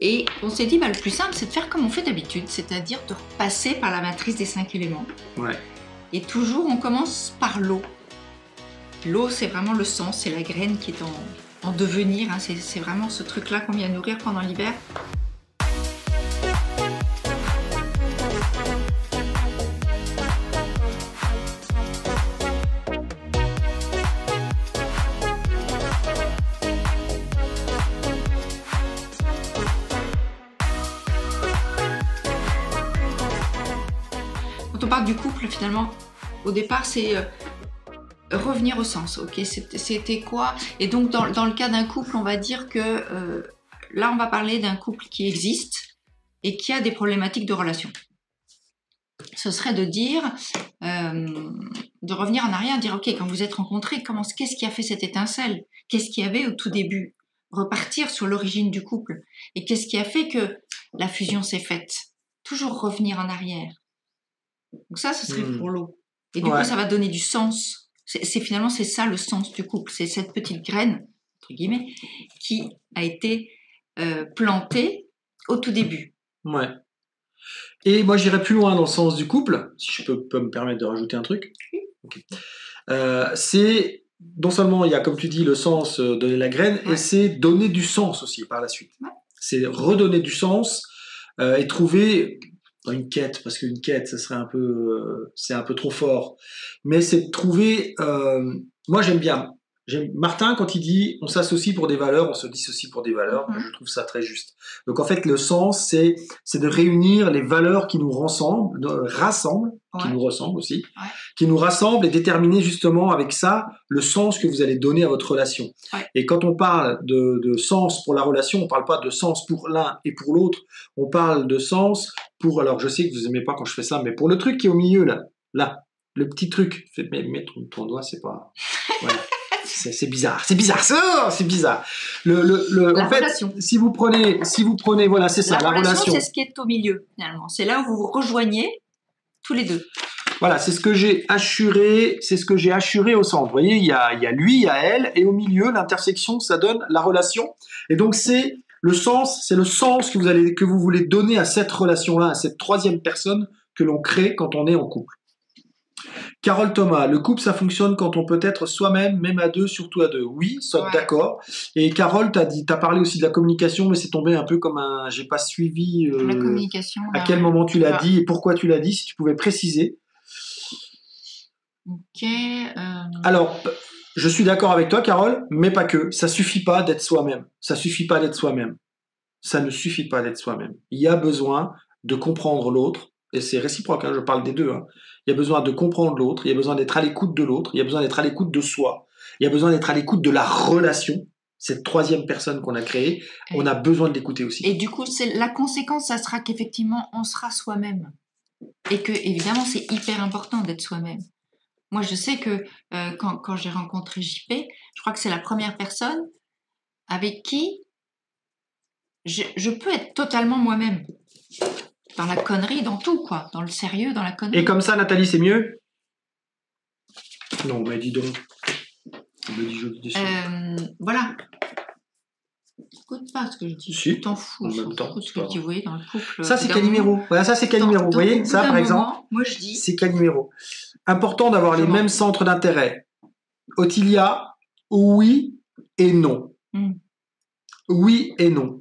Et on s'est dit, le plus simple, c'est de faire comme on fait d'habitude, c'est-à-dire de repasser par la matrice des 5 éléments. Ouais. Et toujours, on commence par l'eau. L'eau, c'est vraiment le sang, c'est la graine qui est en devenir. Hein. C'est vraiment ce truc-là qu'on vient nourrir pendant l'hiver. Quand on parle du couple, finalement, au départ, c'est revenir au sens. Ok, c'était quoi? Et donc, dans le cas d'un couple, on va dire que là, on va parler d'un couple qui existe et qui a des problématiques de relation. Ce serait de dire, de revenir en arrière, dire, ok, quand vous êtes rencontrés, qu'est-ce qui a fait cette étincelle? Qu'est-ce qu'il y avait au tout début? Repartir sur l'origine du couple. Et qu'est-ce qui a fait que la fusion s'est faite? Toujours revenir en arrière. Donc ça, ce serait pour l'eau. Et du coup, ça va donner du sens. Finalement, c'est ça le sens du couple. C'est cette petite graine, entre guillemets, qui a été plantée au tout début. Ouais. Et moi, j'irais plus loin dans le sens du couple, si je peux me permettre de rajouter un truc. Okay. C'est, non seulement il y a, comme tu dis, le sens, donner la graine, et c'est donner du sens aussi par la suite. Ouais. C'est redonner du sens et trouver... une quête, parce qu'une quête, ça serait c'est un peu trop fort. Mais c'est de trouver, moi j'aime bien. Martin, quand il dit on s'associe pour des valeurs, on se dissocie pour des valeurs, je trouve ça très juste. Donc en fait, le sens, c'est de réunir les valeurs qui nous rassemblent, qui nous ressemblent aussi, qui nous rassemblent et déterminer justement avec ça le sens que vous allez donner à votre relation. Ouais. Et quand on parle de sens pour la relation, on parle pas de sens pour l'un et pour l'autre, on parle de sens pour, alors je sais que vous aimez pas quand je fais ça, mais pour le truc qui est au milieu là, le petit truc, mets ton doigt, c'est pas... Voilà. C'est bizarre, c'est bizarre. La en fait, relation. Si vous prenez, voilà, c'est ça, la relation. C'est ce qui est au milieu, finalement. C'est là où vous vous rejoignez tous les deux. Voilà, c'est ce que j'ai assuré au centre. Vous voyez, il y a lui, il y a elle, et au milieu, l'intersection, ça donne la relation. Et donc, c'est le sens que vous voulez donner à cette relation-là, à cette troisième personne que l'on crée quand on est en couple. Carole Thomas, le couple, ça fonctionne quand on peut être soi-même, même à deux, surtout à deux. Oui, d'accord. Et Carole, t'as parlé aussi de la communication, mais c'est tombé un peu comme j'ai pas suivi la communication. À quel moment tu l'as dit et pourquoi tu l'as dit, si tu pouvais préciser. Ok. Alors, je suis d'accord avec toi, Carole, mais pas que. Ça suffit pas d'être soi-même. Ça ne suffit pas d'être soi-même. Il y a besoin de comprendre l'autre. Et c'est réciproque, je parle des deux. Il y a besoin de comprendre l'autre, il y a besoin d'être à l'écoute de l'autre, il y a besoin d'être à l'écoute de soi, il y a besoin d'être à l'écoute de la relation, cette troisième personne qu'on a créée, on a besoin de l'écouter aussi. Et du coup, la conséquence, ça sera qu'effectivement, on sera soi-même. Et que, évidemment, c'est hyper important d'être soi-même. Moi, je sais que quand j'ai rencontré JP, je crois que c'est la première personne avec qui je peux être totalement moi-même. Dans la connerie, dans tout, quoi. Dans le sérieux, dans la connerie. Et comme ça, Nathalie, c'est mieux? Non, mais dis donc. Voilà. Écoute pas ce que je dis. Si. T'en fous. En même temps, ce que je dis, vous voyez, dans le couple. Ça, c'est Calimero. Voilà, ça, c'est Calimero. Vous voyez, ça, par exemple. Moi, je dis. C'est Calimero. Important d'avoir les mêmes centres d'intérêt. Ottilia, oui et non. Oui et non.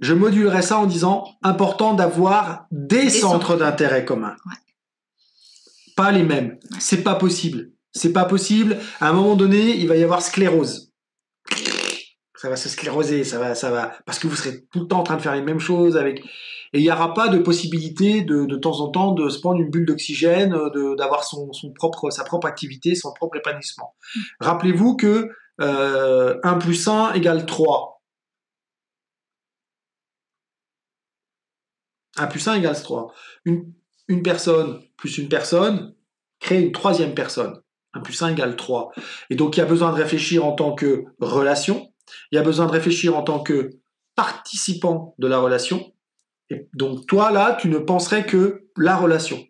Je modulerais ça en disant important d'avoir des centres d'intérêt communs. Ouais. Pas les mêmes. Ouais. C'est pas possible. À un moment donné, il va y avoir sclérose. Ça va se scléroser, ça va, parce que vous serez tout le temps en train de faire les mêmes choses et il n'y aura pas de possibilité de temps en temps de se prendre une bulle d'oxygène, d'avoir sa propre activité, son propre épanouissement. Rappelez-vous que 1 plus 1 égale 3. 1 plus 1 égale 3. Une personne plus une personne crée une troisième personne. 1 plus 1 égale 3. Et donc, il y a besoin de réfléchir en tant que relation. Il y a besoin de réfléchir en tant que participant de la relation. Et donc, toi, là, tu ne penserais que la relation.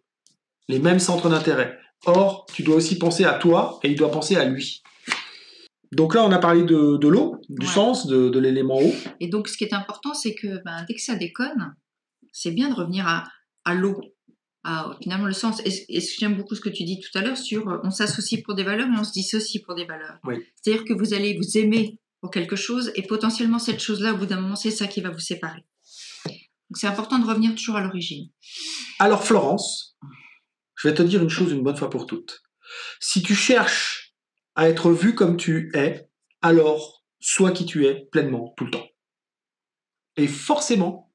Les mêmes centres d'intérêt. Or, tu dois aussi penser à toi et il doit penser à lui. Donc là, on a parlé de l'eau, du Ouais. sens, de l'élément eau. Et donc, ce qui est important, c'est que dès que ça déconne, c'est bien de revenir à l'eau, à finalement le sens. Et j'aime beaucoup ce que tu dis tout à l'heure sur on s'associe pour des valeurs, mais on se dissocie pour des valeurs. Oui. C'est-à-dire que vous allez vous aimer pour quelque chose, et potentiellement cette chose-là, au bout d'un moment, c'est ça qui va vous séparer. Donc, c'est important de revenir toujours à l'origine. Alors Florence, je vais te dire une chose une bonne fois pour toutes. Si tu cherches à être vu comme tu es, alors sois qui tu es pleinement tout le temps. Et forcément,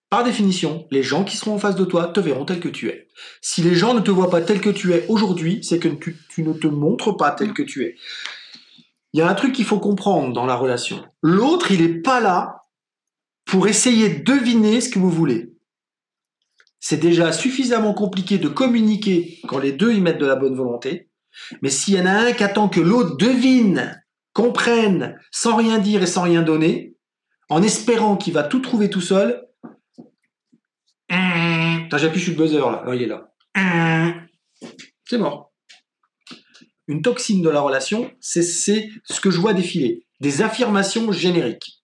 par définition, les gens qui seront en face de toi te verront tel que tu es. Si les gens ne te voient pas tel que tu es aujourd'hui, c'est que tu ne te montres pas tel que tu es. Il y a un truc qu'il faut comprendre dans la relation. L'autre, il n'est pas là pour essayer de deviner ce que vous voulez. C'est déjà suffisamment compliqué de communiquer quand les deux y mettent de la bonne volonté. Mais s'il y en a un qui attend que l'autre devine, comprenne, sans rien dire et sans rien donner, en espérant qu'il va tout trouver tout seul, j'appuie sur le buzzer là, il est là. C'est mort. Une toxine de la relation, c'est ce que je vois défiler. Des affirmations génériques.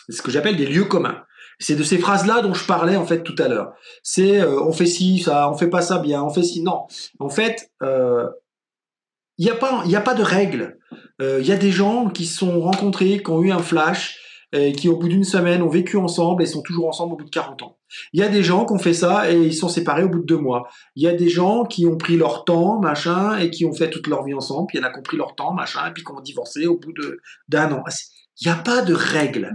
C'est ce que j'appelle des lieux communs. C'est de ces phrases-là dont je parlais en fait tout à l'heure. C'est on fait ci, ça, on fait pas ça bien, on fait ci. Non. En fait, il n'y a pas de règles. Il y a des gens qui se sont rencontrés, qui ont eu un flash, qui au bout d'une semaine ont vécu ensemble et sont toujours ensemble au bout de 40 ans. Il y a des gens qui ont fait ça et ils sont séparés au bout de 2 mois. Il y a des gens qui ont pris leur temps, machin, et qui ont fait toute leur vie ensemble, puis il y en a qui ont pris leur temps, machin, et puis qui ont divorcé au bout d'un an. Il n'y a pas de règles.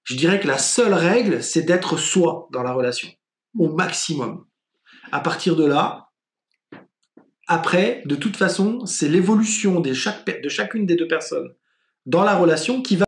Je dirais que la seule règle, c'est d'être soi dans la relation, au maximum. À partir de là, après, de toute façon, c'est l'évolution de chacune des deux personnes dans la relation qui va